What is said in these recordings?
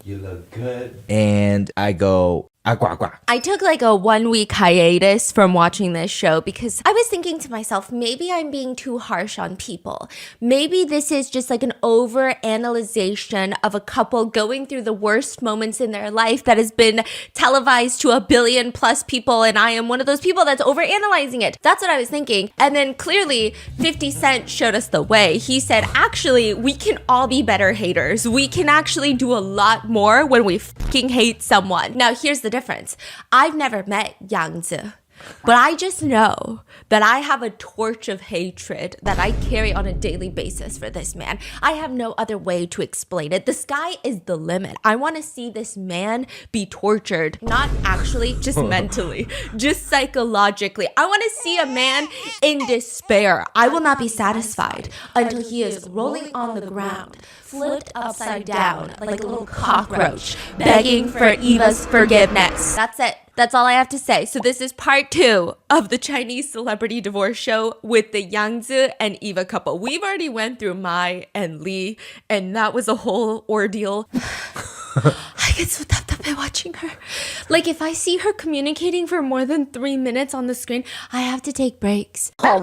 You look good. And I go, agua, agua. I took like a 1 week hiatus from watching this show because I was thinking to myself, maybe I'm being too harsh on people. Maybe this is just like an over-analyzation of a couple going through the worst moments in their life that has been televised to 1 billion plus people, and I am one of those people that's over-analyzing it. That's what I was thinking. And then clearly 50 Cent showed us the way. He said, actually, we can all be better haters. We can actually do a lot more when we fucking hate someone. Now, here's the difference. I've never met Yang Zi, but I just know that I have a torch of hatred that I carry on a daily basis for this man. I have no other way to explain it. The sky is the limit. I want to see this man be tortured, not actually, just mentally, just psychologically. I want to see a man in despair. I will not be satisfied until he is rolling on the ground, flipped upside down like a little cockroach, begging for Eva's forgiveness. That's it. That's all I have to say. So this is part 2 of the Chinese celebrity divorce show with the Yang Zi and Eva couple. We've already went through Mai and Lee, and that was a whole ordeal. I get so tapped up by watching her. Like, if I see her communicating for more than 3 minutes on the screen, I have to take breaks. But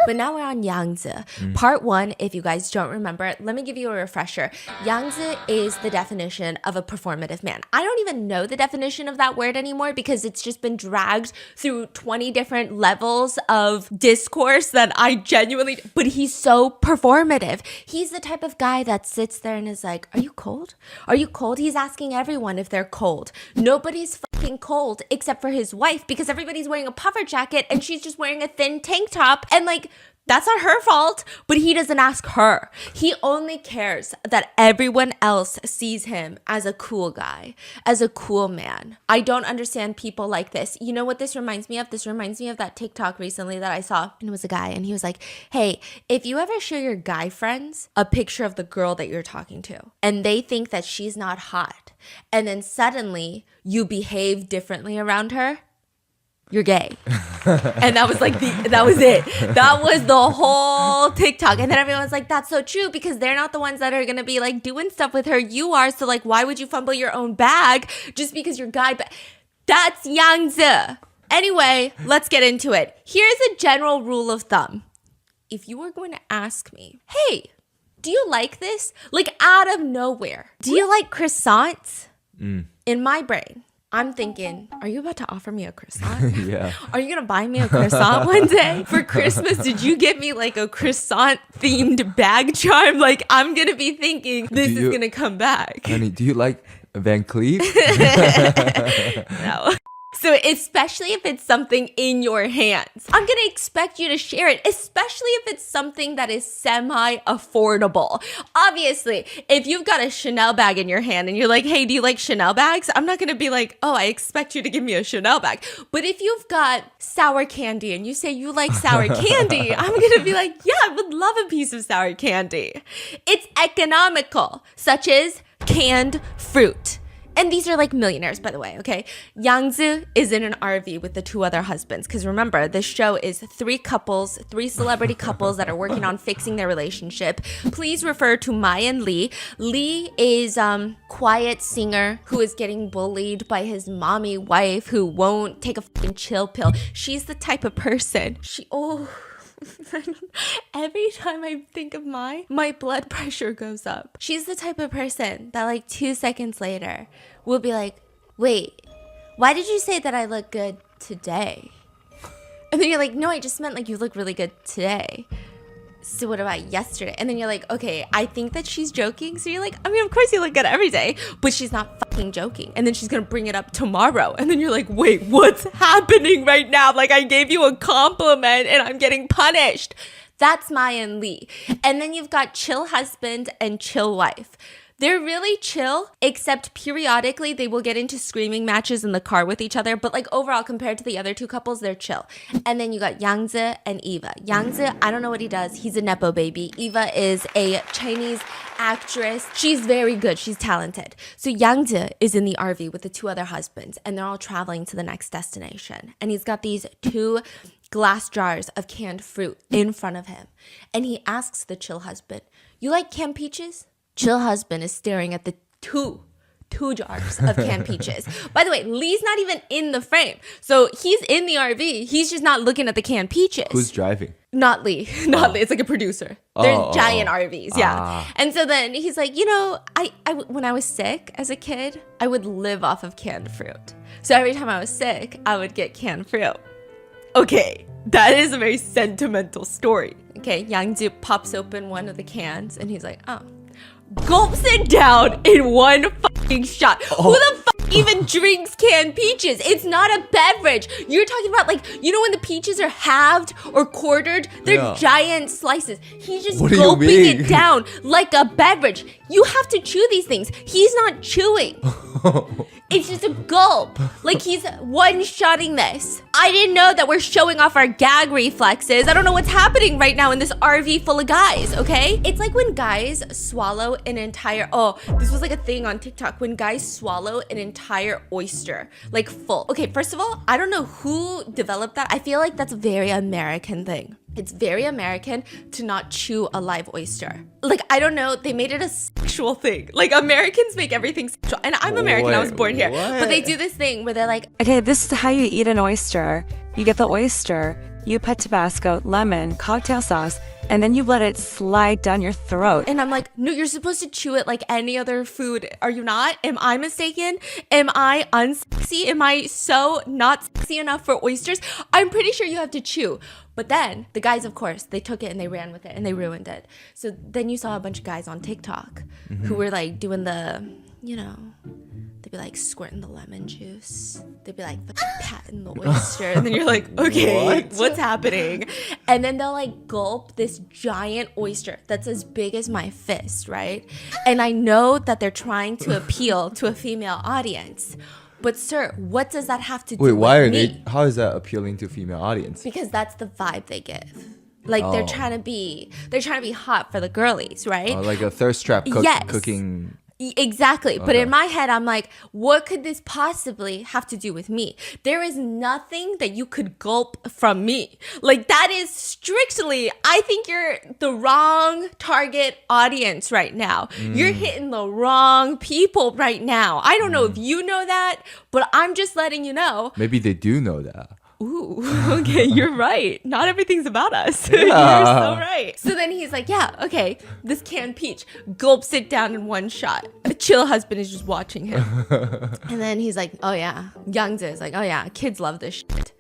now we're on Yang Zi. Part 1, if you guys don't remember, let me give you a refresher. Yang Zi is the definition of a performative man. I don't even know the definition of that word anymore because it's just been dragged through 20 different levels of discourse that I genuinely, but he's so performative. He's the type of guy that sits there and is like, are you cold? Are you cold? He's asking everyone if they're cold. Nobody's fucking cold except for his wife because everybody's wearing a puffer jacket and she's just wearing a thin tank top, and like, that's not her fault, but he doesn't ask her. He only cares that everyone else sees him as a cool guy, as a cool man. I don't understand people like this. You know what this reminds me of? This reminds me of that TikTok recently that I saw. And it was a guy and he was like, hey, if you ever show your guy friends a picture of the girl that you're talking to and they think that she's not hot, and then suddenly you behave differently around her, you're gay. And that was like that was it. That was the whole TikTok. And then everyone's like, that's so true because they're not the ones that are going to be like doing stuff with her. You are. So like, why would you fumble your own bag just because you're guy? That's Yang Zi. Anyway, let's get into it. Here's a general rule of thumb. If you were going to ask me, hey, do you like this? Like out of nowhere, do you like croissants? In my brain, I'm thinking, are you about to offer me a croissant? Yeah. Are you going to buy me a croissant one day? For Christmas, did you get me like a croissant themed bag charm? Like, I'm going to be thinking this is going to come back. Honey, do you like Van Cleef? No. So especially if it's something in your hands, I'm going to expect you to share it, especially if it's something that is semi-affordable. Obviously, if you've got a Chanel bag in your hand and you're like, hey, do you like Chanel bags? I'm not going to be like, oh, I expect you to give me a Chanel bag. But if you've got sour candy and you say you like sour candy, I'm going to be like, yeah, I would love a piece of sour candy. It's economical, such as canned fruit. And these are like millionaires, by the way, okay? Yang Zi is in an RV with the 2 other husbands. Because remember, this show is 3 couples, 3 celebrity couples that are working on fixing their relationship. Please refer to Mai and Lee. Lee is quiet singer who is getting bullied by his mommy wife who won't take a fucking chill pill. She's the type of person. Every time I think of my blood pressure goes up. She's the type of person that like 2 seconds later will be like, wait, why did you say that I look good today? And then you're like, no, I just meant like you look really good today. So what about yesterday? And then you're like, okay, I think that she's joking. So you're like, I mean, of course you look good every day, but she's not fucking joking. And then she's going to bring it up tomorrow. And then you're like, wait, what's happening right now? Like I gave you a compliment and I'm getting punished. That's Mai and Lee. And then you've got chill husband and chill wife. They're really chill, except periodically they will get into screaming matches in the car with each other. But like overall, compared to the other 2 couples, they're chill. And then you got Yang Zi and Eva. Yang Zi, I don't know what he does. He's a Nepo baby. Eva is a Chinese actress. She's very good. She's talented. So Yang Zi is in the RV with the 2 other husbands, and they're all traveling to the next destination. And he's got these 2 glass jars of canned fruit in front of him. And he asks the chill husband, you like canned peaches? Chill husband is staring at the two jars of canned peaches. By the way, Lee's not even in the frame. So he's in the RV. He's just not looking at the canned peaches. Who's driving? Not Lee. Not Lee. It's like a producer. They're giant RVs. Yeah. And so then he's like, I when I was sick as a kid, I would live off of canned fruit. So every time I was sick, I would get canned fruit. Okay. That is a very sentimental story. Okay. Yangzi pops open one of the cans and he's like, oh. Gulps it down in one fucking shot. Who the fuck even drinks canned peaches? It's not a beverage. You're talking about when the peaches are halved or quartered, they're giant slices. He's just gulping it down like a beverage. You have to chew these things. He's not chewing. It's just a gulp. Like he's one-shotting this. I didn't know that we're showing off our gag reflexes. I don't know what's happening right now in this RV full of guys, okay? It's like when guys swallow an entire, this was like a thing on TikTok, when guys swallow an entire oyster, like full. Okay, first of all, I don't know who developed that. I feel like that's a very American thing. It's very American to not chew a live oyster. Like, I don't know, they made it a sexual thing. Like, Americans make everything sexual. And I'm American, I was born here. But they do this thing where they're like, okay, this is how you eat an oyster. You get the oyster, you put Tabasco, lemon, cocktail sauce, and then you let it slide down your throat. And I'm like, no, you're supposed to chew it like any other food. Are you not? Am I mistaken? Am I unsexy? Am I so not sexy enough for oysters? I'm pretty sure you have to chew. But then the guys, of course, they took it and they ran with it and they ruined it. So then you saw a bunch of guys on TikTok who were like doing the, they'd be like squirting the lemon juice. They'd be like patting the oyster. And then you're like, okay, what's happening? And then they'll like gulp this giant oyster that's as big as my fist, right? And I know that they're trying to appeal to a female audience. But sir, what does that have to do with me? How is that appealing to female audience? Because that's the vibe they give. Like they're trying to be hot for the girlies, right? Like a thirst trap cooking. Exactly. Okay. But in my head, I'm like, what could this possibly have to do with me? There is nothing that you could gulp from me. Like that is strictly, I think you're the wrong target audience right now. You're hitting the wrong people right now. I don't know if you know that, but I'm just letting you know. Maybe they do know that. Ooh, okay, you're right. Not everything's about us. Yeah. You're so right. So then he's like, yeah, okay, this canned peach, gulps it down in one shot. A chill husband is just watching him. And then he's like, oh yeah, Yangzi is like, oh yeah, kids love this shit.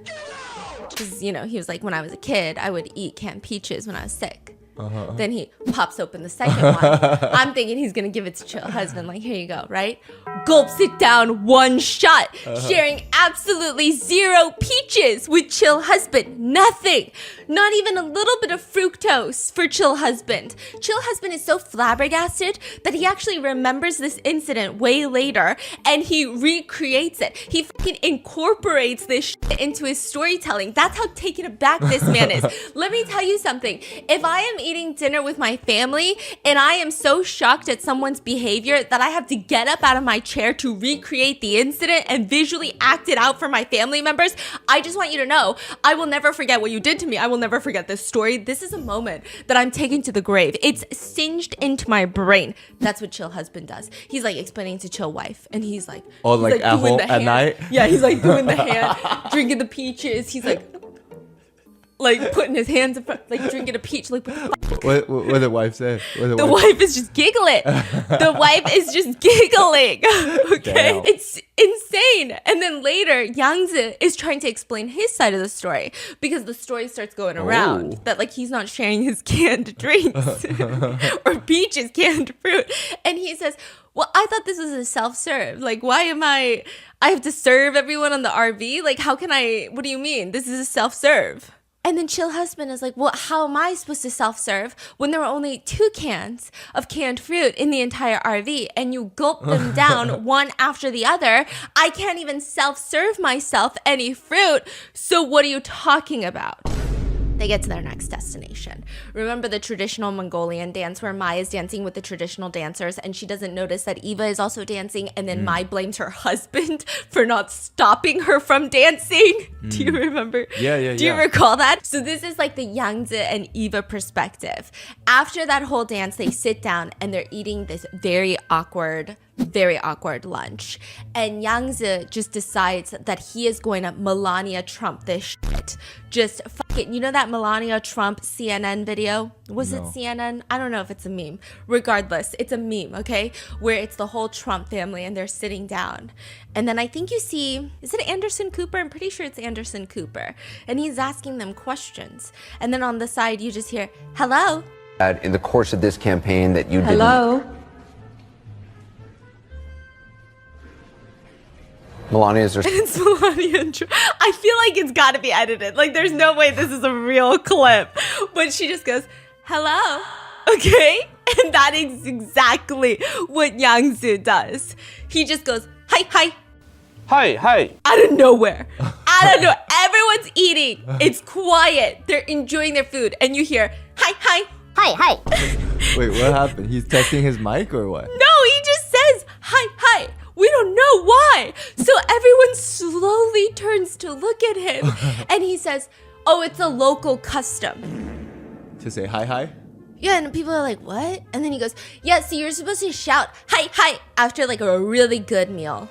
Because, he was like, when I was a kid, I would eat canned peaches when I was sick. Then he pops open the second one. I'm thinking he's gonna give it to chill husband, like, here you go, right? Gulps it down one shot, sharing absolutely zero peaches with chill husband. Nothing. Not even a little bit of fructose for chill husband. Chill husband is so flabbergasted that he actually remembers this incident way later and he recreates it. He fucking incorporates this shit into his storytelling. That's how taken aback this man is. Let me tell you something. If I am eating dinner with my family and I am so shocked at someone's behavior that I have to get up out of my chair to recreate the incident and visually act it out for my family members, I just want you to know, I will never forget what you did to me. I will never forget this story. This is a moment that I'm taking to the grave. It's singed into my brain. That's what chill husband does. He's like explaining to chill wife and he's like, like at home at night? Yeah, he's like doing the hand, drinking the peaches. He's like putting his hands in front, like drinking a peach. Like, what did the wife say? The wife is just giggling. The wife is just giggling. Okay? Damn. It's insane. And then later, Yangzi is trying to explain his side of the story because the story starts going around that like he's not sharing his canned drinks or peaches, canned fruit. And he says, well, I thought this was a self-serve. Like, why am I have to serve everyone on the RV? Like, what do you mean? This is a self-serve. And then chill husband is like, well, how am I supposed to self-serve when there were only 2 cans of canned fruit in the entire RV and you gulp them down one after the other? I can't even self-serve myself any fruit. So what are you talking about? They get to their next destination. Remember the traditional Mongolian dance where Mai is dancing with the traditional dancers and she doesn't notice that Eva is also dancing, and then Mai blames her husband for not stopping her from dancing? Do you remember? Yeah. Do you recall that? So this is like the Yangzi and Eva perspective. After that whole dance, they sit down and they're eating this very awkward lunch. And Yangzi just decides that he is going to Melania Trump this shit. Just fuck it. You know that Melania Trump CNN video? Was it CNN? I don't know if it's a meme. Regardless, it's a meme, okay? Where it's the whole Trump family and they're sitting down. And then I think you see, is it Anderson Cooper? I'm pretty sure it's Anderson Cooper. And he's asking them questions. And then on the side, you just hear, hello? In the course of this campaign that you Hello? Melania, is there It's Melania and Trump. I feel like it's got to be edited. Like, there's no way this is a real clip. But she just goes, hello. Okay? And that is exactly what Yangzi does. He just goes, hi. Hi. Out of nowhere. Out of nowhere. Everyone's eating. It's quiet. They're enjoying their food. And you hear, hi. Wait, what happened? He's testing his mic or what? No, he just says, hi. We don't know why. So everyone slowly turns to look at him. And he says, oh, it's a local custom. To say hi? Yeah, and people are like, what? And then he goes, yeah, so you're supposed to shout, hi, after like a really good meal.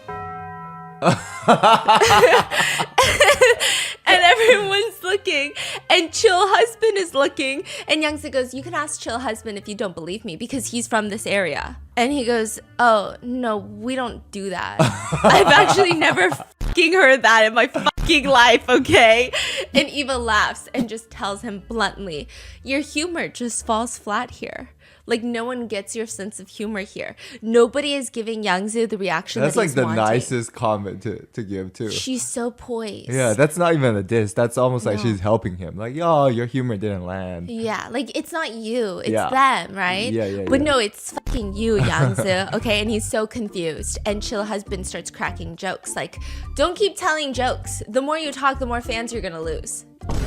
And everyone's looking, and Chill Husband is looking, and Yangzi goes, you can ask Chill Husband if you don't believe me because he's from this area. And he goes, oh, no, we don't do that. I've actually never fucking heard that in my fucking life, okay? And Eva laughs and just tells him bluntly, your humor just falls flat here. Like, no one gets your sense of humor here. Nobody is giving Yangzi the reaction That's that like he's the wanting. nicest comment to give too. She's so poised. Yeah, that's not even a diss. That's almost like she's helping him. Like, yo, your humor didn't land. Yeah, like, it's not you. It's Yeah. them, right? Yeah. But no, it's fucking you, Yangzi, okay? And he's so confused. And Chill Husband starts cracking jokes. Like, don't keep telling jokes. The more you talk, the more fans you're gonna lose.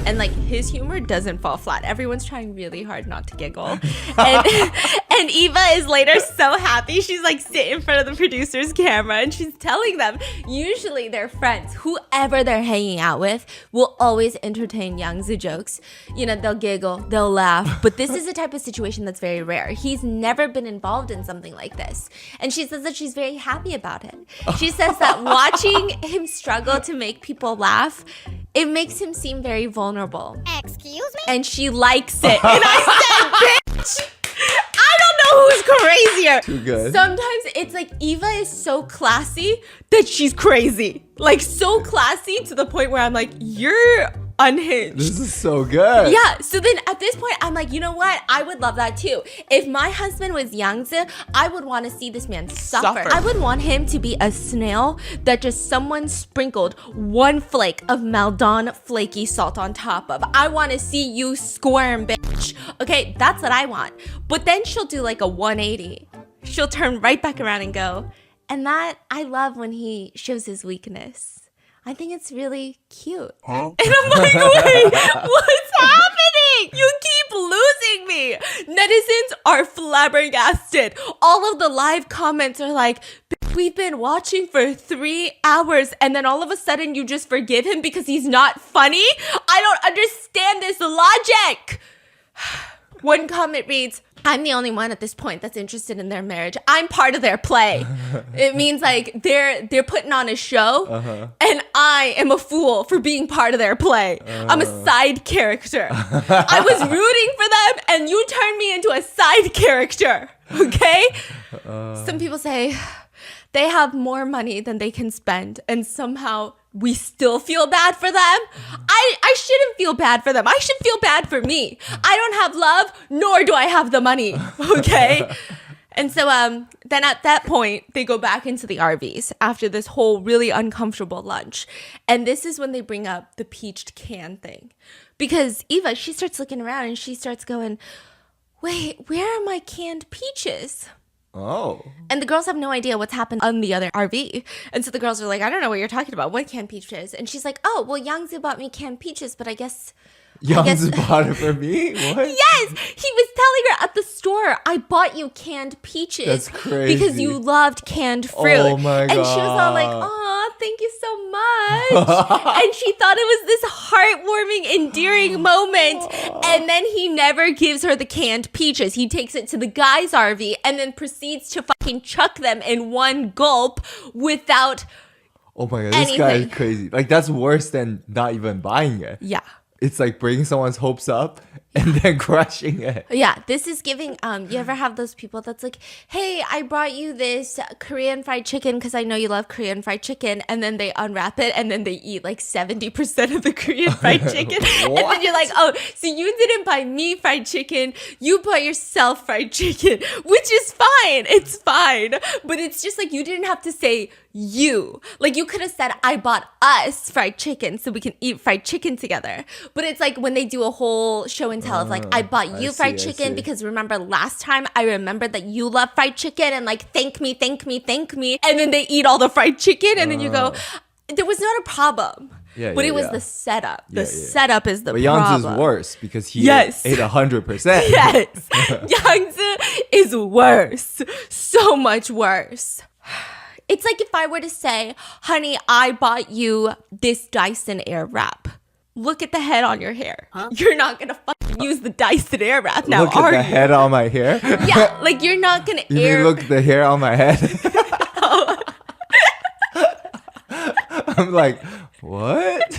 And like, his humor doesn't fall flat. Everyone's trying really hard not to giggle. And Eva is later so happy. She's like sitting in front of the producer's camera and she's telling them, usually their friends, whoever they're hanging out with, will always entertain Yangzi jokes. You know, they'll giggle, they'll laugh. But this is a type of situation that's very rare. He's never been involved in something like this. And she says that she's very happy about it. She says that watching him struggle to make people laugh, it makes him seem very vulnerable. Excuse me? And she likes it. And I said, bitch, I don't know who's crazier. Too good. Sometimes it's like Eva is so classy that she's crazy. Like, so classy to the point where I'm like, you're unhinged. This is so good. Yeah, so then at this point, I'm like, you know what? I would love that too. If my husband was Yangzi, I would want to see this man suffer. I would want him to be a snail that just someone sprinkled one flake of Maldon flaky salt on top of. I want to see you squirm, bitch. Okay, that's what I want. But then she'll do like a 180. She'll turn right back around and go, and that, I love when he shows his weakness. I think it's really cute. Huh? And I'm like, wait, what's happening? You keep losing me. Netizens are flabbergasted. All of the live comments are like, we've been watching for 3 hours and then all of a sudden you just forgive him because he's not funny? I don't understand this logic. One comment reads, I'm the only one at this point that's interested in their marriage. I'm part of their play. It means like they're putting on a show, and I am a fool for being part of their play. I'm a side character. I was rooting for them, and you turned me into a side character. Okay? Some people say they have more money than they can spend, and somehow we still feel bad for them. I shouldn't feel bad for them. I should feel bad for me. I don't have love, nor do I have the money, okay? And so then at that point, they go back into the RVs after this whole really uncomfortable lunch. And this is when they bring up the peached can thing. Because Eva, she starts looking around and she starts going, wait, where are my canned peaches? Oh. And the girls have no idea what's happened on the other RV. And so the girls are like, I don't know what you're talking about. What canned peaches? And she's like, oh, well, Yangzi bought me canned peaches, but I guess Young's bought it for me? What? Yes, he was telling her at the store, I bought you canned peaches. That's crazy. Because you loved canned fruit. Oh my And she was all like, God. "Aw, thank you so much." And she thought it was this heartwarming, endearing moment. And then he never gives her the canned peaches. He takes it to the guy's RV and then proceeds to fucking chuck them in one gulp without Oh my god, this guy is anything. crazy. Like that's worse than not even buying it. Yeah. It's like bringing someone's hopes up and then crushing it. Yeah, this is giving you ever have those people that's like, "Hey, I brought you this Korean fried chicken because I know you love Korean fried chicken," and then they unwrap it and then they eat like 70% of the Korean fried chicken. And then you're like, "Oh, so you didn't buy me fried chicken, you bought yourself fried chicken," which is fine. It's fine. But it's just like you didn't have to say you. Like you could have said, "I bought us fried chicken so we can eat fried chicken together." But it's like when they do a whole show and tell of like, "I bought you fried see, I chicken see. because remember last time I remembered that you love fried chicken and like thank me. And then they eat all the fried chicken and then you go, there was not a problem. Yeah, but yeah, it was yeah. the setup. The Yeah. setup is the But problem. Young's is worse because he Yes. ate 100%. Yes. Yangzi is worse. So much worse. It's like if I were to say, "Honey, I bought you this Dyson Airwrap. Look at the head on your hair." You're not going to fucking use the Dyson Airwrap now, Look are at the you? head on my hair. Yeah, like you're not going to You air... mean look at the hair on my head? I'm like, what?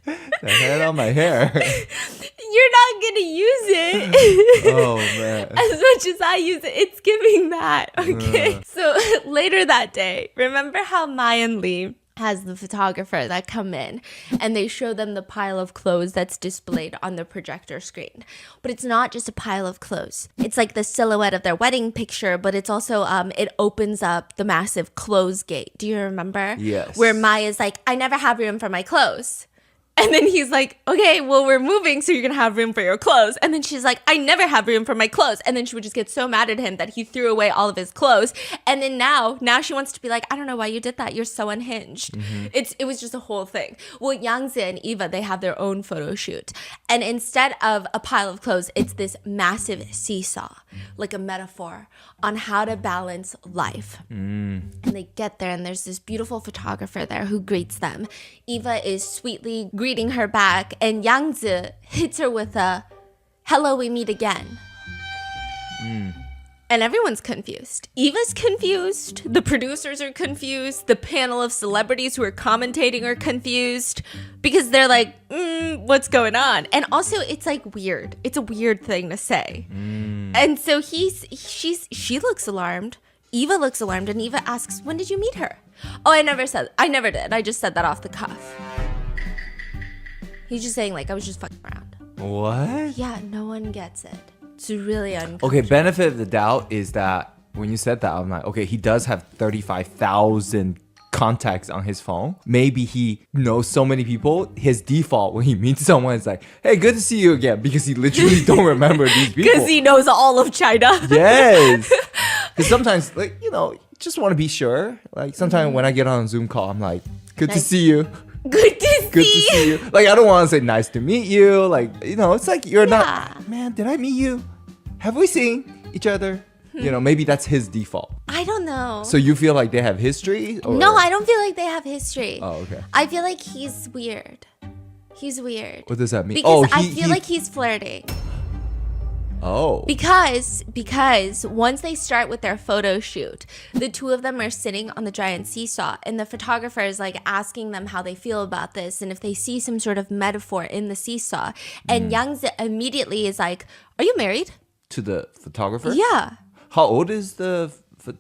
The head on my hair. You're not going to use it. Oh man. As much as I use it, it's giving that. Okay. So later that day, remember how Mayan Lee has the photographer that come in and they show them the pile of clothes that's displayed on the projector screen. But it's not just a pile of clothes. It's like the silhouette of their wedding picture, but it's also it opens up the massive clothes gate. Do you remember? Yes. Where Maya's like, "I never have room for my clothes." And then he's like, "Okay, well, we're moving, so you're going to have room for your clothes." And then she's like, "I never have room for my clothes." And then she would just get so mad at him that he threw away all of his clothes. And then now she wants to be like, "I don't know why you did that. You're so unhinged." It was just a whole thing. Well, Yangzi and Eva, they have their own photo shoot. And instead of a pile of clothes, it's this massive seesaw, like a metaphor on how to balance life. And they get there and there's this beautiful photographer there who greets them. Eva is sweetly greeting her back and Yangzi hits her with a, "Hello, we meet again." And everyone's confused. Eva's confused. The producers are confused. The panel of celebrities who are commentating are confused because they're like, what's going on? And also, it's like weird. It's a weird thing to say. And so she looks alarmed. Eva looks alarmed, and Eva asks, "When did you meet her?" "Oh, I never did. I just said that off the cuff." He's just saying, like, I was just fucking around. What? Yeah, no one gets it. It's really uncomfortable. Okay, benefit of the doubt is that when you said that, I'm like, okay, he does have 35,000 contacts on his phone. Maybe he knows so many people. His default when he meets someone is like, "Hey, good to see you again," because he literally don't remember these people. Because he knows all of China. Yes. Because sometimes, like, just want to be sure. Like, sometimes when I get on a Zoom call, I'm like, "Good to Nice. see you. Good to Good to see see you." Like, I don't want to say "nice to meet you." Like, it's like you're Yeah. not, "Man, did I meet you? Have we seen each other?" Maybe that's his default. I don't know. So you feel like they have history? Or? No, I don't feel like they have history. Oh, okay. I feel like he's weird. He's weird. What does that mean? Because I he- feel like he's flirting. Oh. Because once they start with their photo shoot, the two of them are sitting on the giant seesaw and the photographer is like asking them how they feel about this and if they see some sort of metaphor in the seesaw. And Yangzi immediately is like, "Are you married?" To the photographer? Yeah. How old is the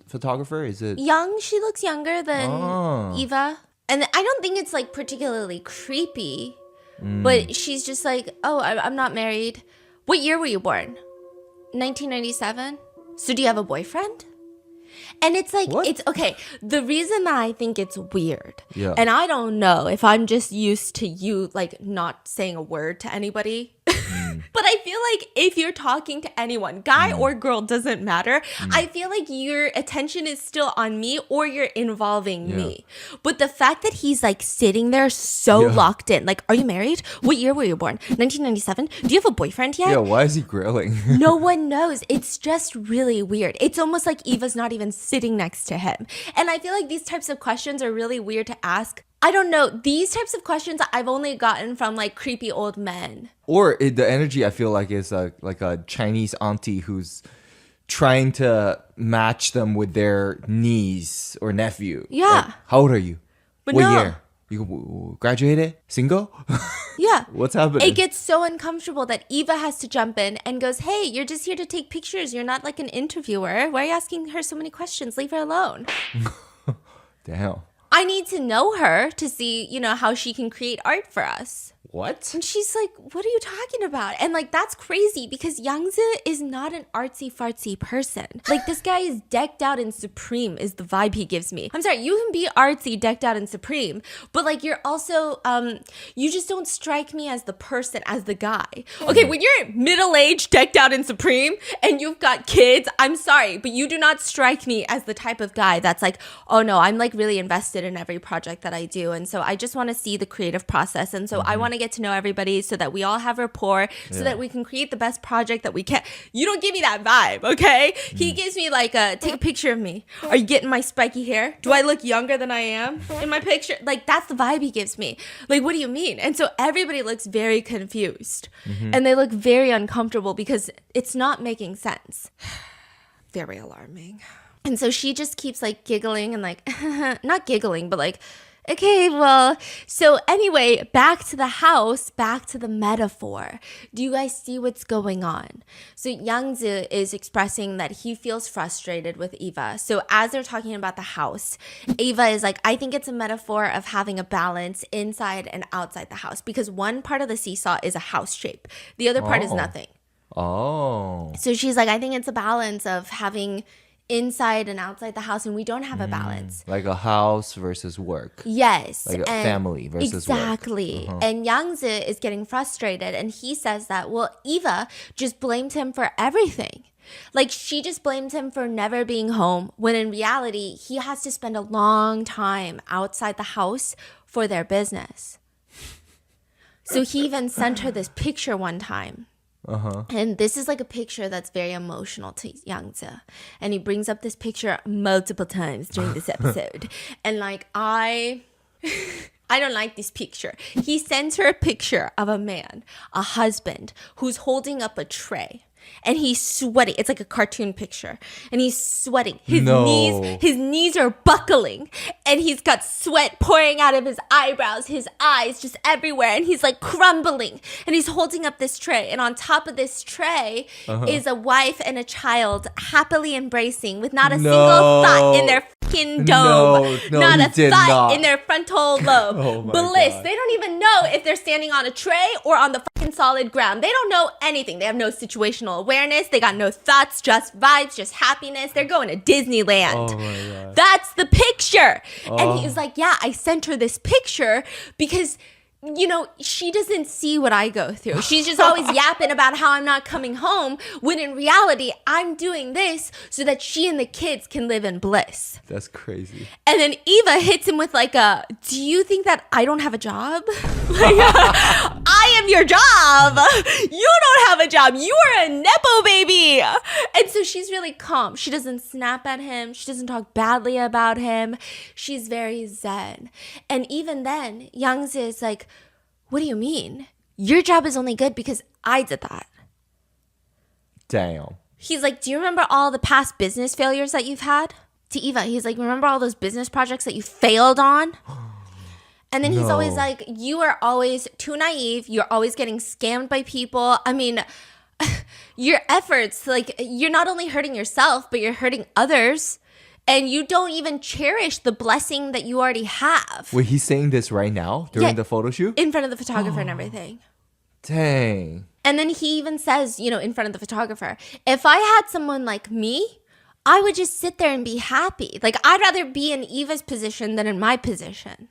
photographer? Is it? Young, she looks younger than Oh. Eva. And I don't think it's like particularly creepy, but she's just like, "Oh, I'm not married." "What year were you born?" 1997. "So do you have a boyfriend?" And it's like, What? it's okay. The reason that I think it's weird, Yeah. and I don't know if I'm just used to you like not saying a word to anybody. But I feel like if you're talking to anyone, guy or girl, doesn't matter. I feel like your attention is still on me or you're involving me. But the fact that he's like sitting there so locked in, like, are you married? What year were you born? 1997? Do you have a boyfriend yet? Yeah, why is he grilling? No one knows. It's just really weird. It's almost like Eva's not even sitting next to him. And I feel like these types of questions are really weird to ask. I don't know. These types of questions I've only gotten from like creepy old men. Or the energy I feel like is like a Chinese auntie who's trying to match them with their niece or nephew. Yeah. Like, how old are you? But what no. year? You graduated? Single? Yeah. What's happening? It gets so uncomfortable that Eva has to jump in and goes, hey, you're just here to take pictures. You're not like an interviewer. Why are you asking her so many questions? Leave her alone. Damn. I need to know her to see, you know, how she can create art for us. What? And she's like, what are you talking about? And like, that's crazy because Yangzi is not an artsy fartsy person. Like, this guy is decked out in Supreme is the vibe he gives me. I'm sorry, you can be artsy, decked out in Supreme, but like, you're also, you just don't strike me as the person, as the guy. Okay, when you're middle-aged, decked out in Supreme, and you've got kids, I'm sorry, but you do not strike me as the type of guy that's like, oh no, I'm like really invested in every project that I do. And so I just want to see the creative process. And so I want to get to know everybody so that we all have rapport, so that we can create the best project that we can. You don't give me that vibe, okay? He gives me like take a picture of me. Are you getting my spiky hair? Do I look younger than I am in my picture? Like, that's the vibe he gives me. Like, what do you mean? And so everybody looks very confused and they look very uncomfortable because it's not making sense. Very alarming. And so she just keeps like giggling and like, not giggling, but like, okay, well, so anyway, back to the house, back to the metaphor. Do you guys see what's going on? So Yangzi is expressing that he feels frustrated with Eva. So as they're talking about the house, Eva is like, I think it's a metaphor of having a balance inside and outside the house because one part of the seesaw is a house shape. The other part is nothing. Oh. So she's like, I think it's a balance of having inside and outside the house, and we don't have a balance. Like a house versus work. Yes. Like a family versus work. Exactly. And Yangzi is getting frustrated, and he says that, well, Eva just blamed him for everything. Like, she just blamed him for never being home, when in reality, he has to spend a long time outside the house for their business. So he even sent her this picture one time. And this is like a picture that's very emotional to Yangzi. And he brings up this picture multiple times during this episode. And like, I don't like this picture. He sends her a picture of a man, a husband, who's holding up a tray. And he's sweating. It's like a cartoon picture. And he's sweating. His knees are buckling. And he's got sweat pouring out of his eyebrows, his eyes just everywhere. And he's like crumbling. And he's holding up this tray. And on top of this tray is a wife and a child happily embracing with not a single thought in their fucking dome. Not a thought in their frontal lobe. Bliss. God. They don't even know if they're standing on a tray or on the fucking solid ground. They don't know anything. They have no situational awareness. They got no thoughts, just vibes, just happiness. They're going to Disneyland. Oh my God. That's the picture. And he's like, yeah, I sent her this picture because, you know, she doesn't see what I go through. She's just always yapping about how I'm not coming home, when in reality, I'm doing this so that she and the kids can live in bliss. That's crazy. And then Eva hits him with like a, do you think that I don't have a job? Like, I am your job. You don't have a job. You are a Nepo baby. And so she's really calm. She doesn't snap at him. She doesn't talk badly about him. She's very zen. And even then, Yangzi is like, what do you mean? Your job is only good because I did that. Damn. He's like, do you remember all the past business failures that you've had? To Eva, he's like, remember all those business projects that you failed on? And then he's always like, you are always too naive. You're always getting scammed by people. I mean, your efforts, like, you're not only hurting yourself, but you're hurting others. And you don't even cherish the blessing that you already have. Wait, he's saying this right now during the photo shoot? In front of the photographer and everything. Dang. And then he even says, you know, in front of the photographer, if I had someone like me, I would just sit there and be happy. Like, I'd rather be in Eva's position than in my position.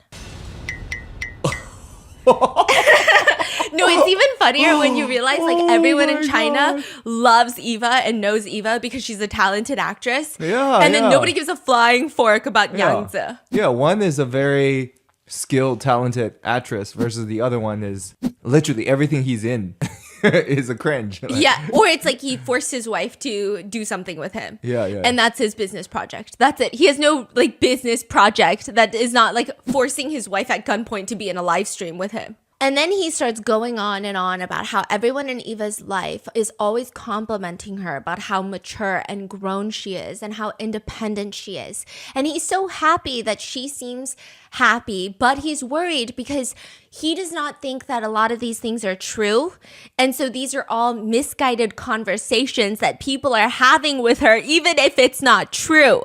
No, it's even funnier when you realize like everyone in China loves Eva and knows Eva because she's a talented actress. Yeah, And then yeah. nobody gives a flying fork about Yang Zi. Yeah, one is a very skilled, talented actress versus the other one is literally everything he's in is a cringe. Like, Yeah, or it's like he forced his wife to do something with him. Yeah, yeah. And that's his business project. That's it. He has no like business project that is not like forcing his wife at gunpoint to be in a live stream with him. And then he starts going on and on about how everyone in Eva's life is always complimenting her about how mature and grown she is and how independent she is. And he's so happy that she seems happy, but he's worried because he does not think that a lot of these things are true. And so these are all misguided conversations that people are having with her, even if it's not true.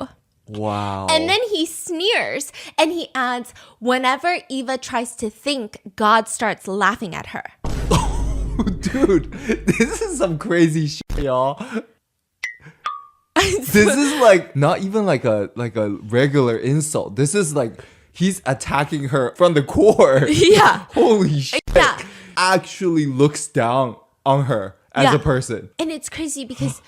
wow. And then he sneers and he adds, whenever Eva tries to think, God starts laughing at her. Dude, this is some crazy shit, y'all. This is like not even like a regular insult. This is like he's attacking her from the core. Yeah. Holy shit. Yeah. Actually looks down on her as Yeah. a person. And it's crazy because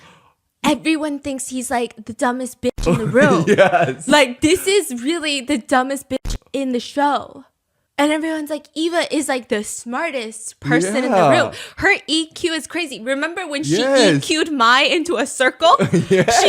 everyone thinks he's like the dumbest bitch in the room. Yes. Like, this is really the dumbest bitch in the show. And everyone's like, Eva is like the smartest person in the Yeah. room. Her EQ is crazy. Remember when she Yes. EQ'd Mai into a circle? Yes.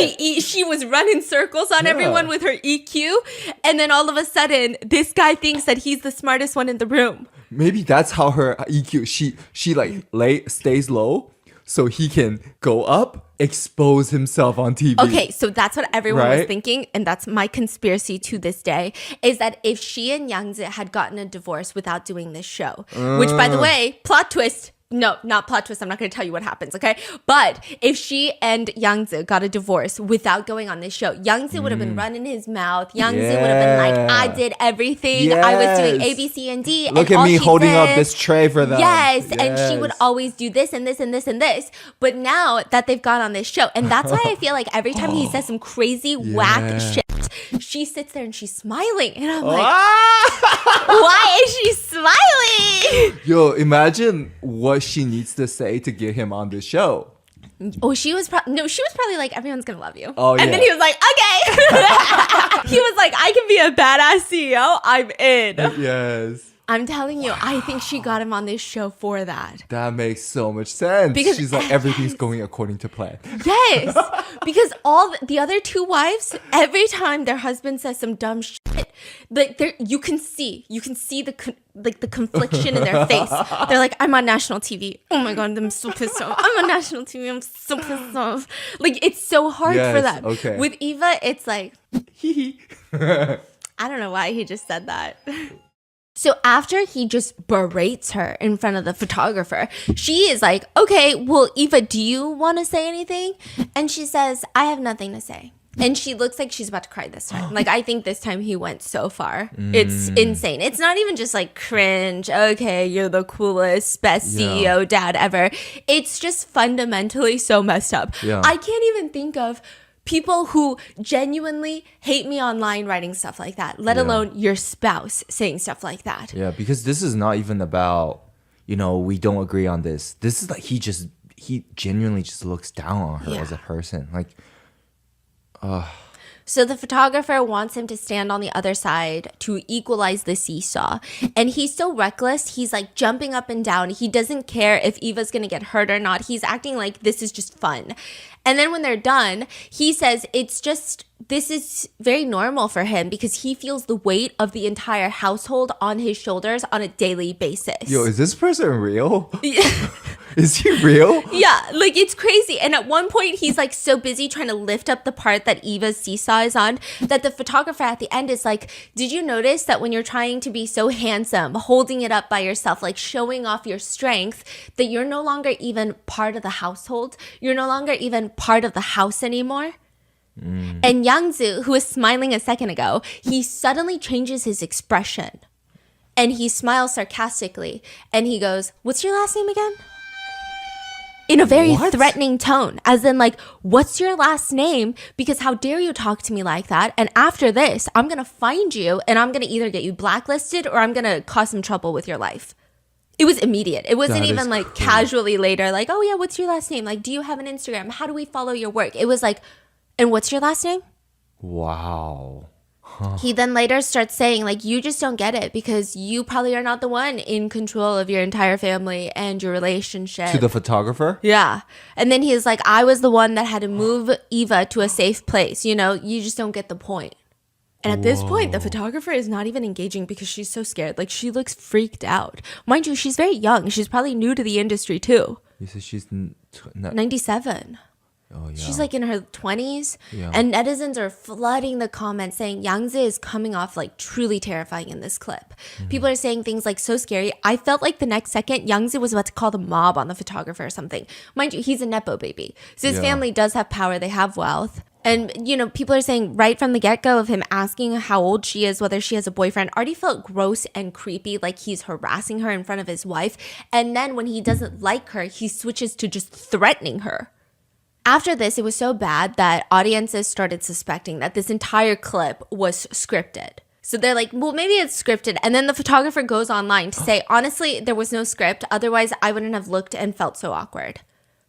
She was running circles on everyone with her EQ. And then all of a sudden, this guy thinks that he's the smartest one in the room. Maybe that's how her EQ she like stays low so he can go up, expose himself on TV. Okay, so that's what everyone was Right? thinking, and that's my conspiracy to this day, is that if she and Yang Zi had gotten a divorce without doing this show, which by the way, plot twist, no, not plot twist, I'm not going to tell you what happens, okay? But if she and Yang Zi got a divorce without going on this show, Yang Zi would have been running his mouth. Yang Zi would have been like, Yeah. I did everything. I was doing A, Yes. B, C, and D. Look and at all me she holding up did- this tray for them. Yes, and she would Yes. always do this and this and this and this. But now that they've gone on this show, and that's why I feel like every time he says some crazy whack shit, she sits there and she's smiling. And I'm like, Ah! why is she smiling? Yo, imagine what she needs to say to get him on this show. Oh, she was probably like, everyone's gonna love you. Oh, And then yeah. he was like, okay. He was like, I can be a badass CEO. I'm in. Yes. I'm telling you, I think she got him on this show for that. That makes so much sense. Because- she's like, everything's going according to plan. Yes, because all the other two wives, every time their husband says some dumb shit, like you can see the confliction in their face. They're like, I'm on national TV. Oh my god, I'm so pissed off. I'm on national TV. I'm so pissed off. Like, it's so hard for Yes, them. okay. With Eva, it's like, Hee I don't know why he just said that. So after he just berates her in front of the photographer, she is like, okay, well, Eva, do you want to say anything? And she says, I have nothing to say. And she looks like she's about to cry this time. Like, I think this time he went so far. It's insane. It's not even just like cringe. Okay, you're the coolest, best CEO dad ever. It's just fundamentally so messed up. Yeah. I can't even think of people who genuinely hate me online writing stuff like that, let alone your spouse saying stuff like that. Yeah, because this is not even about, we don't agree on this. This is like he genuinely just looks down on her Yeah. as a person. Like, So the photographer wants him to stand on the other side to equalize the seesaw. And he's so reckless. He's like jumping up and down. He doesn't care if Eva's going to get hurt or not. He's acting like this is just fun. And then when they're done, he says this is very normal for him because he feels the weight of the entire household on his shoulders on a daily basis. yo, is this person real? Is he real? Yeah, like it's crazy. And at one point, he's like so busy trying to lift up the part that Eva's seesaw is on that the photographer at the end is like, did you notice that when you're trying to be so handsome, holding it up by yourself, like showing off your strength, that you're no longer even part of the household? You're no longer even part of the house anymore? And Yang Zi, who was smiling a second ago, he suddenly changes his expression. And he smiles sarcastically. And he goes, what's your last name again? In a very What? threatening tone, as in like, what's your last name? Because how dare you talk to me like that? And after this, I'm going to find you and I'm going to either get you blacklisted or I'm going to cause some trouble with your life. It was immediate. It wasn't That even is like crazy. casually later, like, oh yeah, what's your last name? Like, do you have an Instagram? How do we follow your work? It was like, and what's your last name? Wow. He then later starts saying, like, you just don't get it because you probably are not the one in control of your entire family and your relationship. To the photographer? Yeah. And then he's like, I was the one that had to move Eva to a safe place. You know, you just don't get the point. And at this point, the photographer is not even engaging because she's so scared. Like, she looks freaked out. Mind you, she's very young. She's probably new to the industry, too. You said she's 97. Oh, yeah. She's like in her 20s. Yeah. And netizens are flooding the comments saying Yangzi is coming off like truly terrifying in this clip. People are saying things like so scary. I felt like the next second Yangzi was about to call the mob on the photographer or something. Mind you, he's a Nepo baby. So his Yeah. family does have power. They have wealth. And, you know, people are saying right from the get-go of him asking how old she is, whether she has a boyfriend, already felt gross and creepy, like he's harassing her in front of his wife. And then when he doesn't like her, he switches to just threatening her. After this, it was so bad that audiences started suspecting that this entire clip was scripted. So they're like, well, maybe it's scripted. And then the photographer goes online to say, honestly, there was no script. Otherwise, I wouldn't have looked and felt so awkward.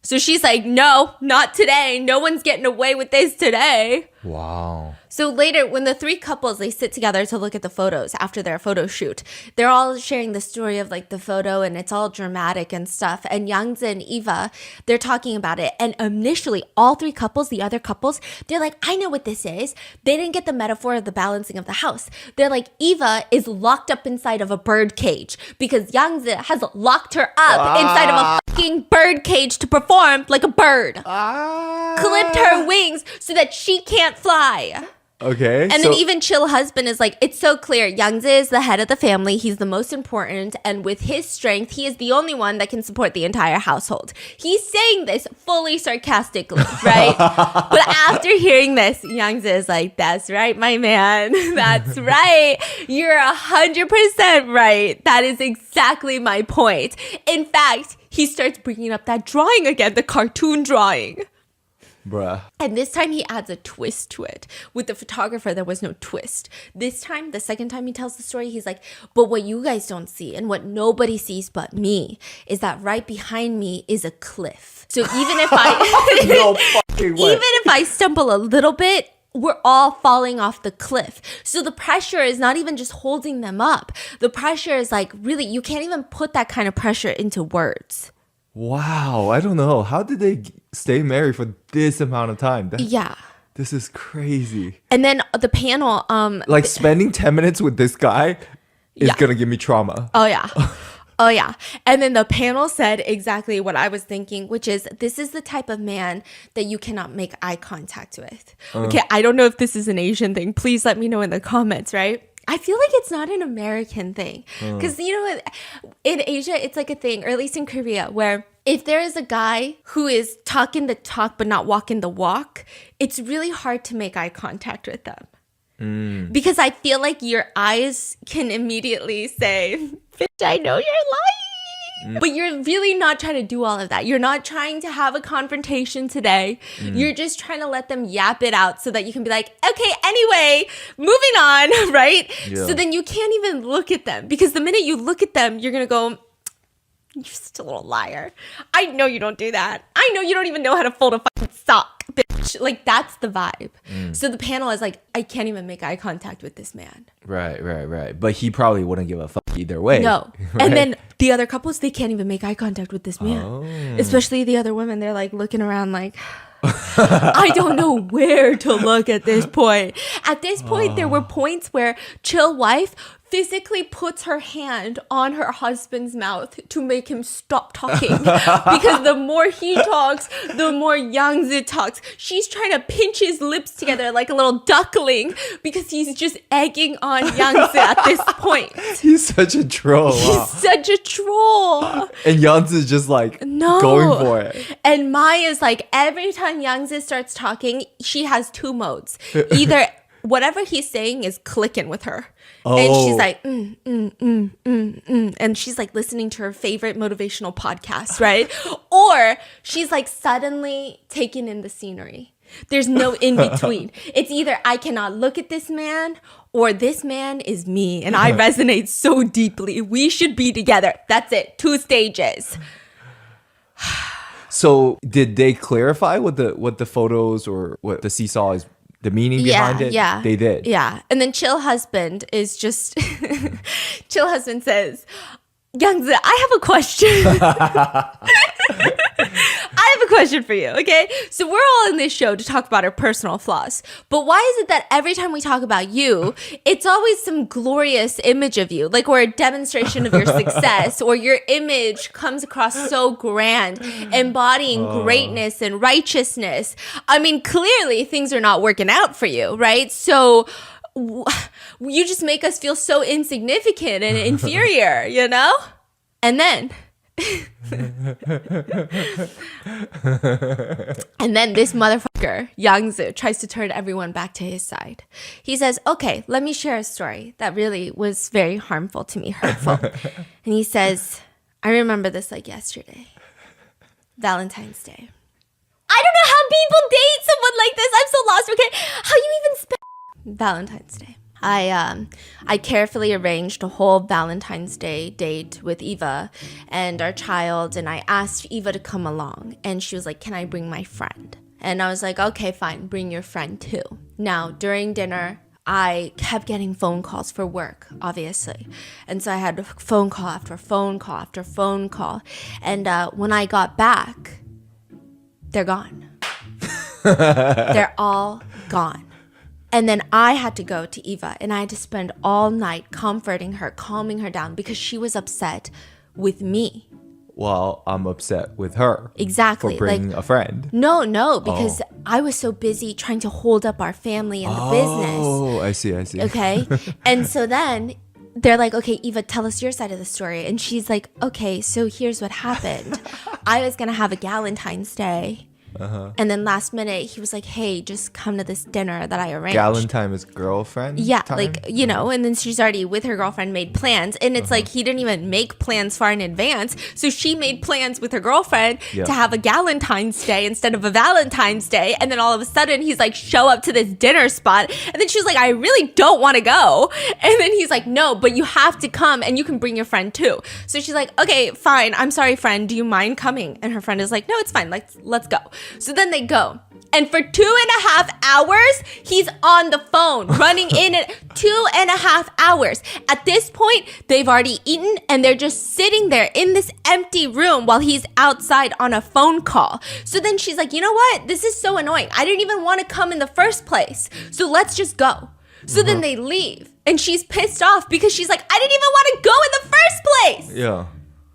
So she's like, no, not today. No one's getting away with this today. Wow. So later, when the three couples, they sit together to look at the photos after their photo shoot, they're all sharing the story of like the photo and it's all dramatic and stuff. And Yangzi and Eva, they're talking about it. And initially, all three couples, the other couples, they're like, I know what this is. They didn't get the metaphor of the balancing of the house. They're like, Eva is locked up inside of a bird cage because Yangzi has locked her up inside of a fucking bird cage to perform like a bird. Clipped her wings so that she can't fly. Okay. And then even Chill Husband is like, it's so clear. Yangzi is the head of the family. He's the most important. And with his strength, he is the only one that can support the entire household. He's saying this fully sarcastically, right? But after hearing this, Yangzi is like, that's right, my man. That's right. You're 100% right. That is exactly my point. In fact, he starts bringing up that drawing again, the cartoon drawing. Bruh. And this time he adds a twist to it. With the photographer, there was no twist. This time, the second time he tells the story, he's like, but what you guys don't see and what nobody sees but me is that right behind me is a cliff. So even if I No fucking way. even if I stumble a little bit, we're all falling off the cliff. So the pressure is not even just holding them up. The pressure is like, really, you can't even put that kind of pressure into words. Wow. I don't know. How did they stay married for this amount of time? Yeah. This is crazy. And then the panel, Like spending 10 minutes with this guy is Yeah. gonna give me trauma. oh yeah. Oh yeah. And then the panel said exactly what I was thinking, which is this is the type of man that you cannot make eye contact with. Okay, I don't know if this is an Asian thing. Please let me know in the comments, right? I feel like it's not an American thing. Because, you know, in Asia, it's like a thing, or at least in Korea, where if there is a guy who is talking the talk but not walking the walk, it's really hard to make eye contact with them. Because I feel like your eyes can immediately say, bitch, I know you're lying. But you're really not trying to do all of that. You're not trying to have a confrontation today. You're just trying to let them yap it out so that you can be like, okay, anyway, moving on, right? Yeah. So then you can't even look at them because the minute you look at them, you're going to go, you're just a little liar. I know you don't do that. I know you don't even know how to fold a fucking sock, bitch. Like, that's the vibe. So the panel is like, I can't even make eye contact with this man. Right. But he probably wouldn't give a fuck either way. No. Right? And then the other couples, they can't even make eye contact with this man. Especially the other women. They're like looking around like, I don't know where to look at this point. At this point, there were points where Chill Wife physically puts her hand on her husband's mouth to make him stop talking. Because the more he talks, the more Yangzi talks. She's trying to pinch his lips together like a little duckling because he's just egging on Yangzi at this point. He's such a troll. He's Wow. such a troll. And Yance is just like No. going for it. And Maya's like, every time Yangzi starts talking, she has two modes. Either whatever he's saying is clicking with her. And she's Oh. like, and she's like listening to her favorite motivational podcast, right? Or she's like suddenly taking in the scenery. There's no in between. It's either I cannot look at this man or this man is me and I resonate so deeply. We should be together. That's it. 2 stages. So did they clarify what the photos or what the seesaw is, the meaning behind it? Yeah. They did. Yeah. And then Chill Husband is just Chill Husband says, Youngzi, I have a question. I have a question for you, okay? So we're all in this show to talk about our personal flaws. But why is it that every time we talk about you, it's always some glorious image of you, like or a demonstration of your success, or your image comes across so grand, embodying greatness and righteousness. I mean, clearly things are not working out for you, right? So you just make us feel so insignificant and inferior, you know? And then and then this motherfucker, Yangzi, tries to turn everyone back to his side. He says, okay, let me share a story that really was very harmful to me, hurtful. And he says, I remember this like yesterday. Valentine's Day. I don't know how people date someone like this. I'm so lost. Okay, how you even spend Valentine's Day? I carefully arranged a whole Valentine's Day date with Eva and our child, and I asked Eva to come along, and she was like, can I bring my friend? And I was like, okay, fine, bring your friend too. Now, during dinner, I kept getting phone calls for work, obviously. And so I had phone call after phone call after phone call. And when I got back, they're gone. They're all gone. And then I had to go to Eva and I had to spend all night comforting her, calming her down because she was upset with me. Well, I'm upset with her. Exactly. For bringing a friend. No, because I was so busy trying to hold up our family and the business. Oh, I see. Okay. And so then they're like, okay, Eva, tell us your side of the story. And she's like, okay, so here's what happened. I was going to have a Galentine's Day. And then last minute, he was like, hey, just come to this dinner that I arranged. Galentine is girlfriend Yeah, time? like, you know, and then she's already with her girlfriend made plans. And it's like he didn't even make plans far in advance. So she made plans with her girlfriend to have a Galentine's Day instead of a Valentine's Day. And then all of a sudden he's like, show up to this dinner spot. And then she's like, I really don't want to go. And then he's like, no, but you have to come and you can bring your friend too. So she's like, okay, fine. I'm sorry, friend. Do you mind coming? And her friend is like, no, it's fine. Let's go. So then they go. And for 2.5 hours, he's on the phone, running in at 2.5 hours. At this point, they've already eaten and they're just sitting there in this empty room while he's outside on a phone call. So then she's like, you know what? This is so annoying. I didn't even want to come in the first place. So let's just go. So then they leave. And she's pissed off because she's like, I didn't even want to go in the first place. Yeah.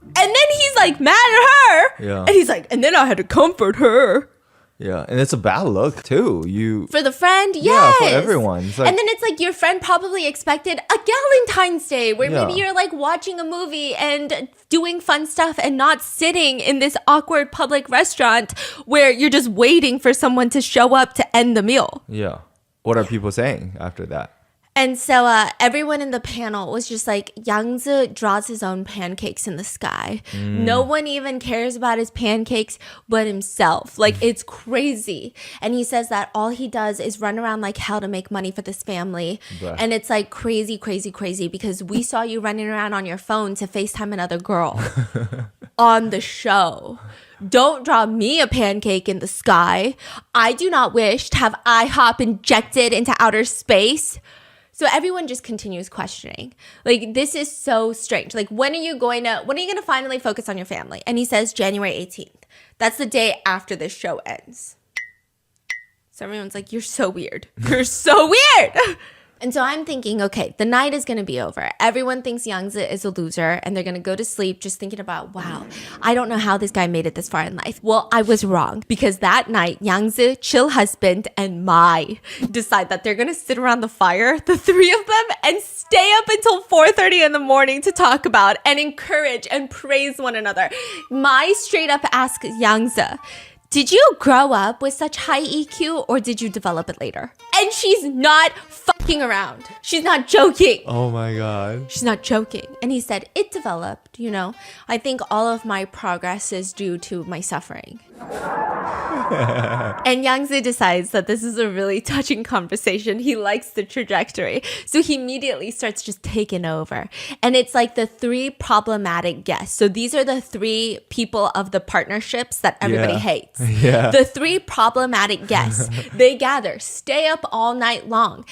And then he's like mad at her. Yeah. And he's like, and then I had to comfort her. Yeah, and it's a bad look too. For the friend, yes. Yeah, for everyone. It's like, and then it's like your friend probably expected a Galentine's Day where maybe Yeah. you're like watching a movie and doing fun stuff and not sitting in this awkward public restaurant where you're just waiting for someone to show up to end the meal. yeah. What are people saying after that? And so everyone in the panel was just like, Yangzi draws his own pancakes in the sky. No one even cares about his pancakes but himself. Like, it's crazy. And he says that all he does is run around like hell to make money for this family. Bruh. And it's like crazy because we saw you running around on your phone to FaceTime another girl on the show. Don't draw me a pancake in the sky. I do not wish to have IHOP injected into outer space. So everyone just continues questioning. Like, this is so strange. Like, when are you going to finally focus on your family? And he says January 18th. That's the day after this show ends. So everyone's like, you're so weird. You're so weird. And so I'm thinking, okay, the night is going to be over. Everyone thinks Yangzi is a loser and they're going to go to sleep just thinking about, wow, I don't know how this guy made it this far in life. Well, I was wrong because that night, Yangzi, Chill Husband, and Mai decide that they're going to sit around the fire, the three of them, and stay up until 4:30 in the morning to talk about and encourage and praise one another. Mai straight up asks Yangzi, did you grow up with such high EQ or did you develop it later? And she's not f***ing around. She's not joking. Oh my god. She's not joking. And he said, it developed, you know. I think all of my progress is due to my suffering. And Yangzi decides that this is a really touching conversation. He likes the trajectory. So he immediately starts just taking over. And it's like the 3 problematic guests. So these are the 3 people of the partnerships that everybody Yeah. hates. Yeah. The 3 problematic guests, they gather, stay up all night long,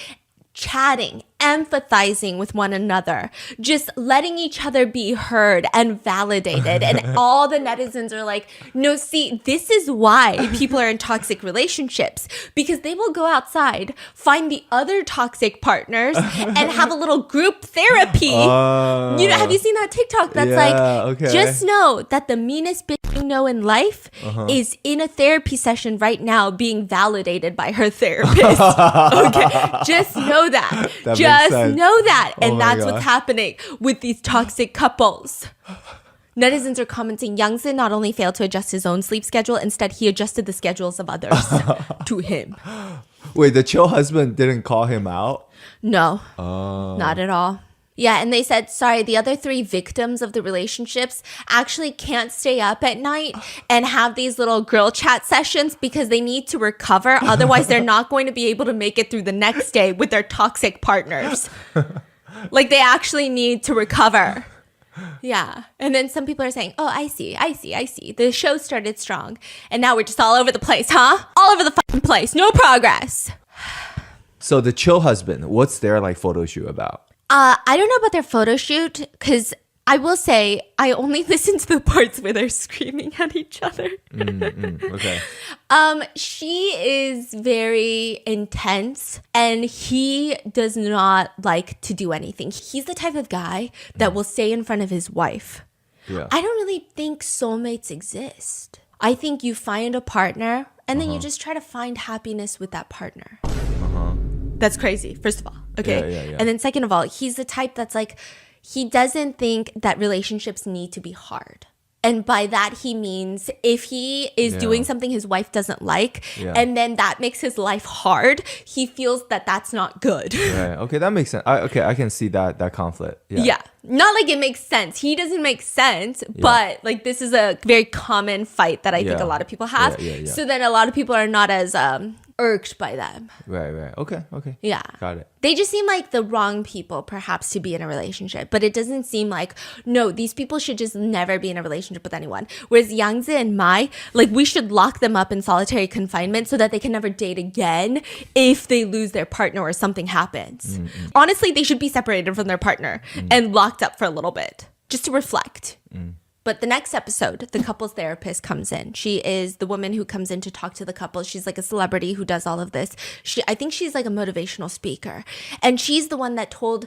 chatting, empathizing with one another, just letting each other be heard and validated. And all the netizens are like, no, see, this is why people are in toxic relationships, because they will go outside, find the other toxic partners, and have a little group therapy. You know, have you seen that TikTok that's like, okay. just know that the meanest bitch you know in life is in a therapy session right now being validated by her therapist. Okay, just know that. That makes Just sense. know that. And Oh my that's gosh. what's happening with these toxic couples. Netizens are commenting, Yangzi not only failed to adjust his own sleep schedule, instead he adjusted the schedules of others to him. Wait, the chill husband didn't call him out? No, not at all. Yeah, and they said, sorry, the other 3 victims of the relationships actually can't stay up at night and have these little girl chat sessions because they need to recover. Otherwise, they're not going to be able to make it through the next day with their toxic partners. Like, they actually need to recover. Yeah. And then some people are saying, oh, I see. The show started strong. And now we're just all over the place, huh? All over the fucking place. No progress. So the chill husband, what's their like photo shoot about? I don't know about their photo shoot because I will say I only listen to the parts where they're screaming at each other. Okay. She is very intense and he does not like to do anything. He's the type of guy that will stay in front of his wife. Yeah. I don't really think soulmates exist. I think you find a partner and then you just try to find happiness with that partner. That's crazy, first of all. Okay. Yeah. And then second of all, he's the type that's like, he doesn't think that relationships need to be hard. And by that, he means if he is doing something his wife doesn't like, and then that makes his life hard, he feels that that's not good. Right. Okay, that makes sense. I can see that conflict. Yeah. Not like it makes sense. He doesn't make sense, but like this is a very common fight that I think Yeah. a lot of people have. Yeah. So then a lot of people are not as irked by them. Right. Okay. Yeah. Got it. They just seem like the wrong people perhaps to be in a relationship, but it doesn't seem like, no, these people should just never be in a relationship with anyone. Whereas Yangzi and Mai, like we should lock them up in solitary confinement so that they can never date again if they lose their partner or something happens. Honestly, they should be separated from their partner and locked up for a little bit just to reflect. But the next episode, the couples therapist comes in. She is the woman who comes in to talk to the couple. She's like a celebrity who does all of this. I think she's like a motivational speaker. And she's the one Mai told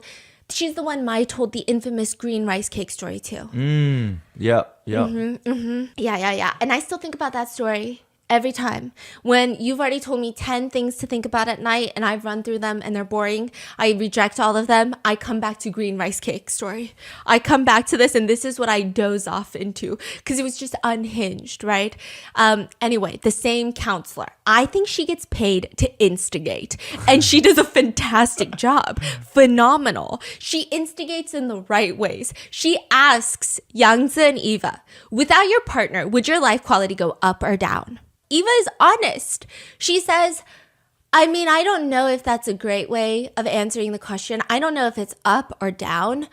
the infamous green rice cake story to. Yeah. Yeah. And I still think about that story every time. When you've already told me 10 things to think about at night and I've run through them and they're boring, I reject all of them. I come back to green rice cake story. I come back to this and this is what I doze off into because it was just unhinged, right? Anyway, the same counselor. I think she gets paid to instigate and she does a fantastic job. Phenomenal. She instigates in the right ways. She asks Yangzi and Eva, without your partner, would your life quality go up or down? Eva is honest. She says, I mean, I don't know if that's a great way of answering the question. I don't know if it's up or down,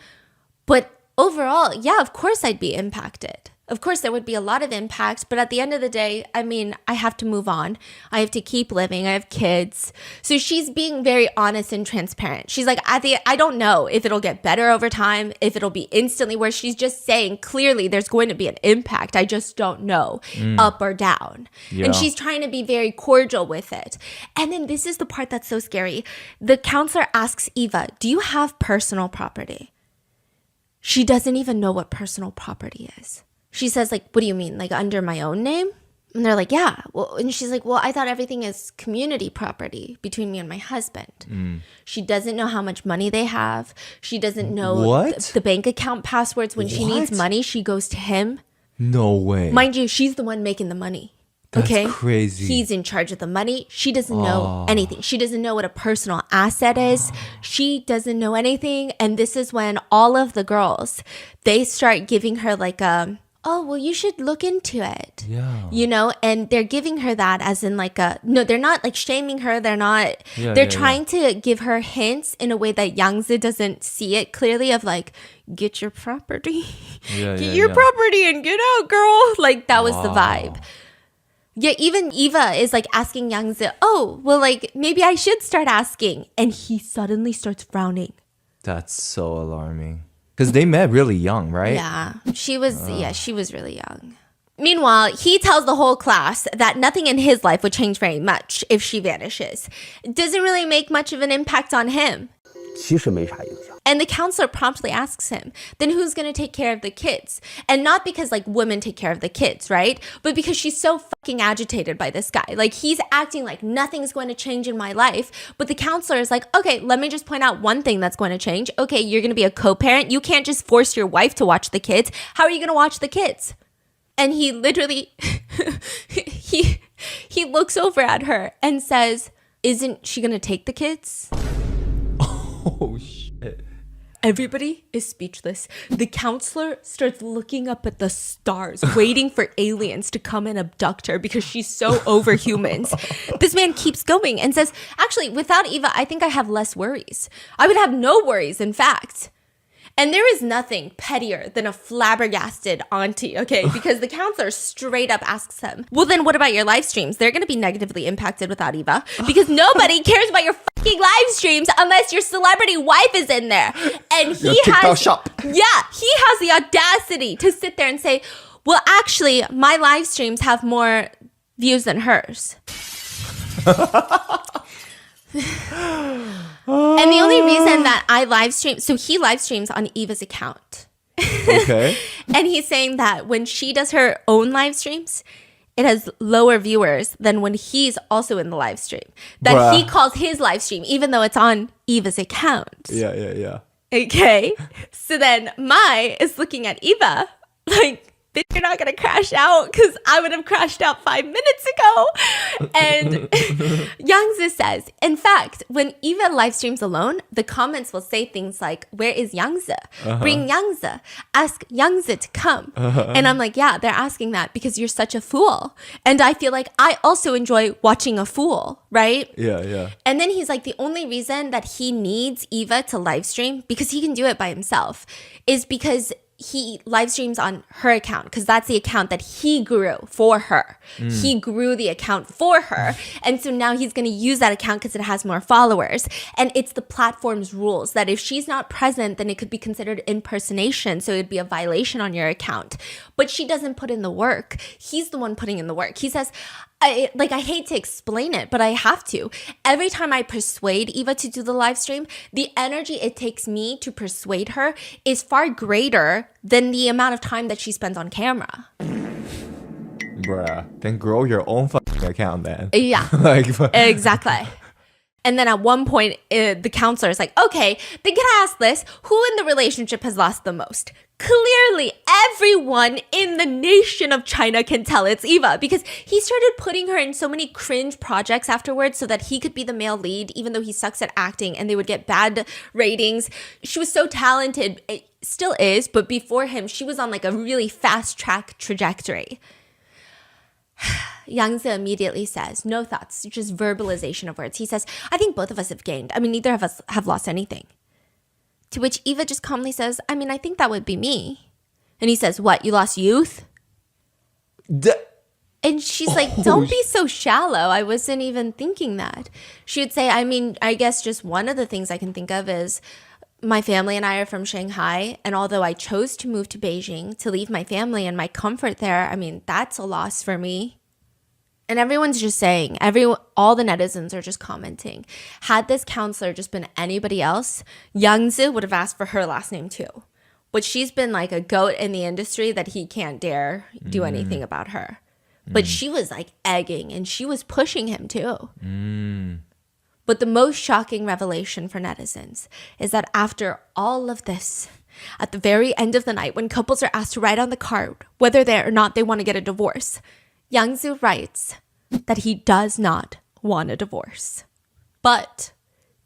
but overall, yeah, of course I'd be impacted. Of course, there would be a lot of impact, but at the end of the day, I mean, I have to move on. I have to keep living. I have kids. So she's being very honest and transparent. She's like, I don't know if it'll get better over time, if it'll be instantly worse. She's just saying clearly there's going to be an impact. I just don't know, up or down. Yeah. And she's trying to be very cordial with it. And then this is the part that's so scary. The counselor asks Eva, do you have personal property? She doesn't even know what personal property is. She says, like, what do you mean? Like under my own name? And they're like, yeah. Well, and she's like, well, I thought everything is community property between me and my husband. She doesn't know how much money they have. She doesn't know What? the bank account passwords. When she needs What? money, she goes to him. No way. Mind you, she's the one making the money. That's Okay. crazy. He's in charge of the money. She doesn't know anything. She doesn't know what a personal asset is. She doesn't know anything. And this is when all of the girls, they start giving her like a, oh, well, you should look into it. Yeah. You know, and they're giving her that as in like a, no, they're not like shaming her. They're not, Yeah, they're yeah, trying to give her hints in a way that Yangzi doesn't see it clearly of like, get your property. Yeah, Get yeah, your yeah. property and get out, girl. Like that was the vibe. Yeah, even Eva is like asking Yangzi, oh, well, like maybe I should start asking. And he suddenly starts frowning. That's so alarming. Because they met really young, right? Yeah, she was really young. Meanwhile, he tells the whole class that nothing in his life would change very much if she vanishes. It doesn't really make much of an impact on him. 其实没啥影响。 And the counselor promptly asks him, then who's going to take care of the kids? And not because like women take care of the kids, right? But because she's so fucking agitated by this guy. Like he's acting like nothing's going to change in my life. But the counselor is like, okay, let me just point out one thing that's going to change. Okay, you're going to be a co-parent. You can't just force your wife to watch the kids. How are you going to watch the kids? And he literally, he looks over at her and says, isn't she going to take the kids? Oh, shit. Everybody is speechless. The counselor starts looking up at the stars, waiting for aliens to come and abduct her because she's so over humans. This man keeps going and says, actually, without Eva, I think I have less worries. I would have no worries, in fact. And there is nothing pettier than a flabbergasted auntie, okay? Because the counselor straight up asks him, well, then what about your live streams? They're going to be negatively impacted without Eva because nobody cares about your fucking live streams unless your celebrity wife is in there. And he TikTok has, shop. yeah, he has the audacity to sit there and say, well, actually, my live streams have more views than hers. And the only reason that I live stream, so he live streams on Eva's account. Okay. And he's saying that when she does her own live streams, it has lower viewers than when he's also in the live stream. That Bruh. he calls his live stream, even though it's on Eva's account. Yeah, yeah, yeah. Okay. So then Mai is looking at Eva like, bitch, you're not going to crash out because I would have crashed out 5 minutes ago. And Yangzi says, in fact, when Eva live streams alone, the comments will say things like, where is Yangzi? Bring Yangzi. Ask Yangzi to come. And I'm like, yeah, they're asking that because you're such a fool. And I feel like I also enjoy watching a fool, right? Yeah, yeah. And then he's like, the only reason that he needs Eva to live stream, because he can do it by himself, is because he live streams on her account because that's the account that he grew for her. He grew the account for her. And so now he's going to use that account because it has more followers. And it's the platform's rules that if she's not present, then it could be considered impersonation. So it'd be a violation on your account. But she doesn't put in the work. He's the one putting in the work. He says, I hate to explain it, but I have to. Every time I persuade Eva to do the live stream, the energy it takes me to persuade her is far greater than the amount of time that she spends on camera. Bruh. Then grow your own fucking account, then. Yeah, Like, exactly. And then at one point, the counselor is like, okay, then can I ask this? Who in the relationship has lost the most? Clearly, everyone in the nation of China can tell it's Eva because he started putting her in so many cringe projects afterwards so that he could be the male lead, even though he sucks at acting and they would get bad ratings. She was so talented. It still is, but before him, she was on like a really fast track trajectory. Yangzi immediately says, no thoughts, just verbalization of words. He says, I think both of us have gained. I mean, neither of us have lost anything. To which Eva just calmly says, I mean, I think that would be me. And he says, what, you lost youth? And she's like, don't be so shallow. I wasn't even thinking that. She would say, I mean, I guess just one of the things I can think of is my family and I are from Shanghai. And although I chose to move to Beijing to leave my family and my comfort there, I mean, that's a loss for me. And everyone's just saying, all the netizens are just commenting. Had this counselor just been anybody else, Yangzi would have asked for her last name too. But she's been like a goat in the industry that he can't dare do anything about her. But she was like egging and she was pushing him too. But the most shocking revelation for netizens is that after all of this, at the very end of the night, when couples are asked to write on the card whether or not they want to get a divorce, Yangzu writes that he does not want a divorce. But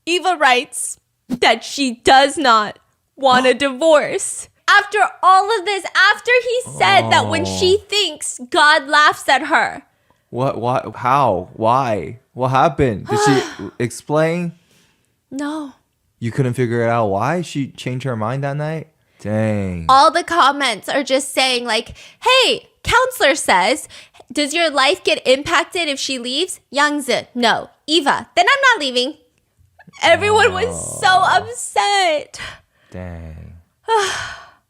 Eva writes that she does not want a divorce. After all of this, after he said that when she thinks, God laughs at her. What? How? Why? What happened? Did she explain? No. You couldn't figure it out why she changed her mind that night? Dang. All the comments are just saying like, hey, counselor says, does your life get impacted if she leaves? Yangzi, no. Eva, then I'm not leaving. Everyone was so upset. Dang.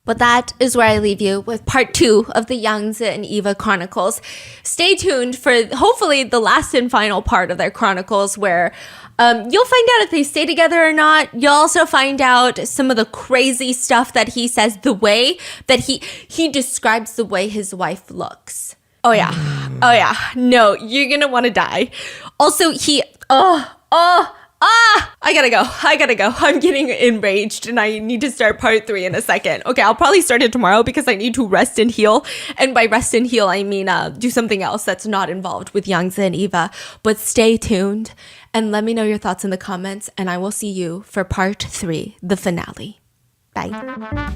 But that is where I leave you with part 2 of the Yangzi and Eva Chronicles. Stay tuned for hopefully the last and final part of their chronicles where you'll find out if they stay together or not. You'll also find out some of the crazy stuff that he says, the way that he describes the way his wife looks. Oh yeah. Oh yeah. No, you're gonna want to die. Also, I gotta go. I'm getting enraged and I need to start part 3 in a second. Okay, I'll probably start it tomorrow because I need to rest and heal. And by rest and heal, I mean do something else that's not involved with Yangzi and Eva. But stay tuned and let me know your thoughts in the comments and I will see you for part 3, the finale. Bye.